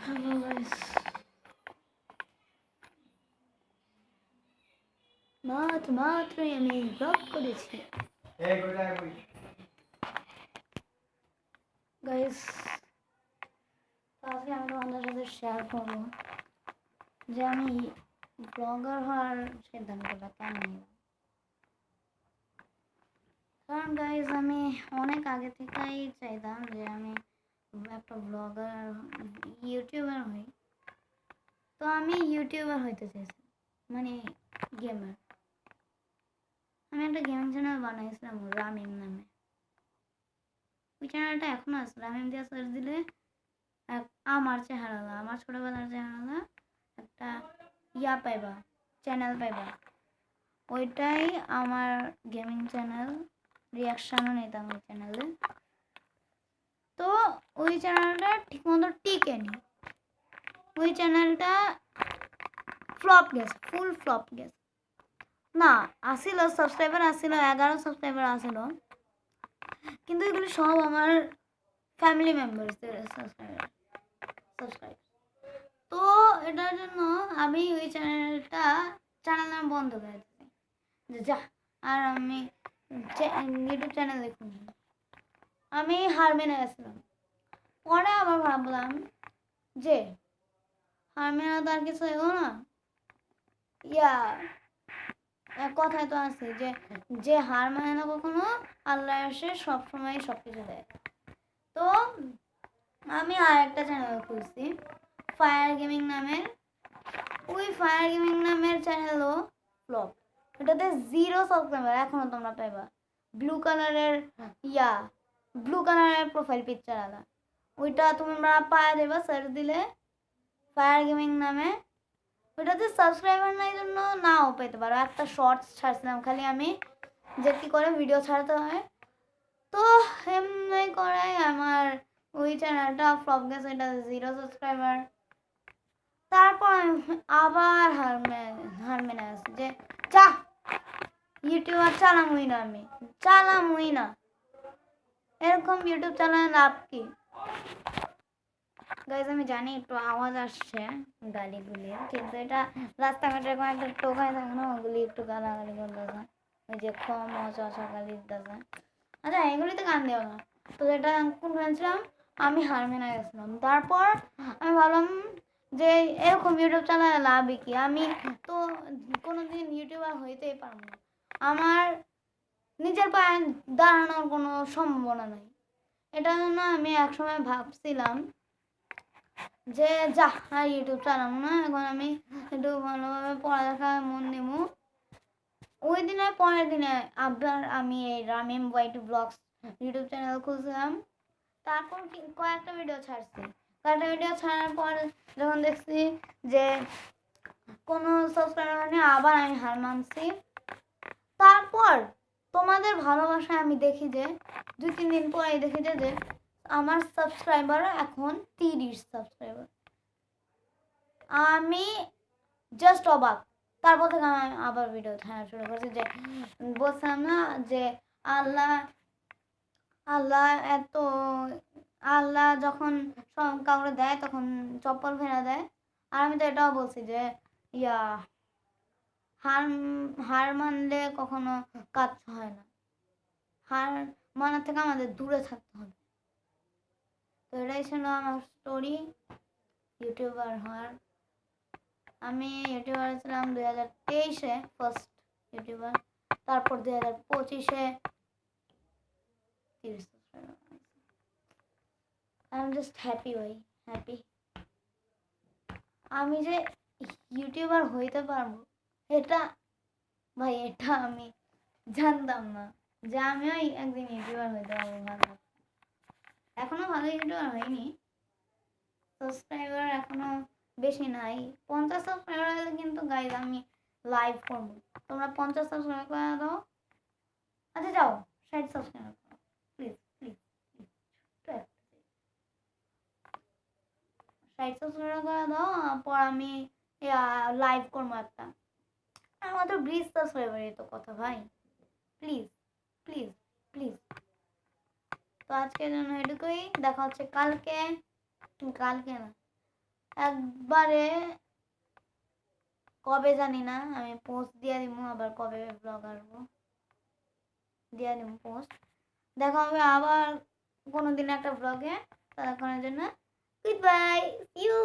Hello guys, মাত্রই আমি blog করেছি গাইস। আজকে আমি তোমাদের সাথে শেয়ার করবো যে আমি ব্লগার হওয়ার সিদ্ধান্তটা কেন নিলাম। কারণ গাইস, আমি অনেক আগে থেকেই চাইতাম যে আমি একটা ব্লগার, ইউটিউবার হই। তো আমি ইউটিউবার হইতে চাইছি, মানে গেমার। আমি একটা গেমিং চ্যানেল বানাইছিলাম রামিম নামে। ওই চ্যানেলটা এখনো আছে, রামিম দিয়ে সার্চ দিলে আমার চেহারা, আমার ছোটবেলার চেহারা একটা পাইবা, চ্যানেল পাইবা। ওইটাই আমার গেমিং চ্যানেল। রিয়াকশানও নিতাম ওই চ্যানেলে। তো ওই চ্যানেলটা ঠিকমতো টিকেনি। ওই চ্যানেলটা ফ্লপ গেছে, ফুল ফ্লপ গেছে। না, আসিল সাবস্ক্রাইবার, আসিল 11 সাবস্ক্রাইবার আসিল, কিন্তু এগুলো সব আমার ফ্যামিলি মেম্বার্সদের সাবস্ক্রাইব। তো এটার জন্য আমি ওই চ্যানেল নাম বন্ধ করে দিচ্ছি যে যা, আর আমি ইউটিউব চ্যানেল দেখুন। আমি হারমেনে গেছিলাম। পরে আবার ভাবলাম যে হারমেনা তো আর কিছু এগো না, কথায় তো আছে যে যে হার মানে না কখনো, আল্লাহ এসে সবসময় সবকিছু দেয়। তো আমি আর একটা চ্যানেল খুলছি ফায়ার গেমিং নামের। ওই ফায়ার গেমিং নামের চ্যানেলও ফ্লপ। এটাতে 0 সাবস্ক্রাইবার এখনো তোমরা পাইবা। ব্লু কালারের প্রোফাইল পিকচার আলা, ওইটা তোমরা পাওয়া যাবে সার্চ দিলে ফায়ার গেমিং নামে। ওইটাতে সাবস্ক্রাইবার নাই জন্য নাও পেতে পারো। একটা শর্টস ছাড়ছিলাম খালি আমি, যে কি করে ভিডিও ছাড়তে হয়। তো এমনি করে আমার ওই চ্যানেলটা ফ্লপ গেছে, এটা 0 সাবস্ক্রাইবার। তারপর আবার হারমেনে আছে যে যা, ইউটিউবার চালামই না, আমি চালামই না। এরকম ইউটিউব চালানো লাভ কি গাইজ? আমি জানি একটু আওয়াজ আসছে গালিগুলির, কিন্তু এটা রাস্তাঘাটে এরকম একটা টোকায় থাকে না, ওগুলি একটু গালাগালি করতেছে। ওই যে গালি দিতেছে। আচ্ছা, এগুলিতে গান দেওয়া না তো। এটা কোন ছিলাম আমি, হারমেনা গেছিলাম। তারপর আমি ভাবলাম যে এরকম ইউটিউব চালানো লাভই কি, আমি তো কোনোদিন ইউটিউবার হইতেই পারবো না। আমার নিজের পায়ে দাঁড়ানোর কোনো সম্ভাবনা নাই। এটার জন্য আমি একসময় ভাবছিলাম যে যা, আর ইউটিউব চালাবো না, এখন আমি একটু ভালোভাবে পড়ালেখা মন দেব। ওই দিনে পরের দিনে আবার আমি এই রামিম ওয়াইটি ব্লগস ইউটিউব চ্যানেল খুলছিলাম। তারপর কয়েকটা ভিডিও ছাড়ছি। কয়েকটা ভিডিও ছাড়ার পর যখন দেখছি যে কোনো সাবস্ক্রাইবার নেই, আবার আমি হার মানছি। তারপর তোমাদের ভালোবাসায় আমি দেখি যে 2-3 দিন পরে দেখি যে আমার সাবস্ক্রাইবার এখন 30 সাবস্ক্রাইবার। আমি জাস্ট অবাক। তারপর থেকে আমি আবার ভিডিও ছাড়া শুরু করছি। যে বলছিলাম না যে আল্লাহ আল্লাহ এত আল্লাহ যখন সব কাউকে দেয় তখন চপ্পল ফেরা দেয়। আর আমি তো এটাও বলছি যে হার মানলে কখনো কাজ হয় না, হার মানার থেকে আমাদের দূরে থাকতে হবে। তো এটাই ছিল আমার স্টোরি ইউটিউবার হওয়ার। আমি ইউটিউবার ছিলাম 2023-এ, ফার্স্ট ইউটিউবার। তারপর 2025-এ 30 subscriber. I am just happy ভাই, হ্যাপি। আমি যে ইউটিউবার হইতে পারবো, এটা ভাই, এটা আমি জানতাম না যে আমিও একদিন ইউটিউবার হইতে পারবো। ভালো, এখনো ভালো ইউটিউবার হয়নি, সাবস্ক্রাইবার এখনো বেশি নাই। 50 সাবস্ক্রাইবার হলে কিন্তু গাইজ আমি লাইভ করবো। তোমরা 50 সাবস্ক্রাইবার করে দাও। আচ্ছা যাও, 60 সাবস্ক্রাইবার করো প্লিজ, প্লিজ, 60 সাবস্ক্রাইবার করে দাও। পর আমি লাইভ করবো একটা। আমাদের 20 সাবস্ক্রাইবারই তো কথা ভাই, প্লিজ প্লিজ প্লিজ। তো আজকের জন্য এটুকুই, দেখা হচ্ছে কালকে। কালকে না, একবারে কবে জানি না, আমি পোস্ট দিয়ে দিব, আবার কবে ব্লগ আসবো দিয়ে দিব পোস্ট। দেখা হবে আবার কোনো দিন একটা ব্লগে, ততক্ষণের জন্য গুড বাই, ইউ।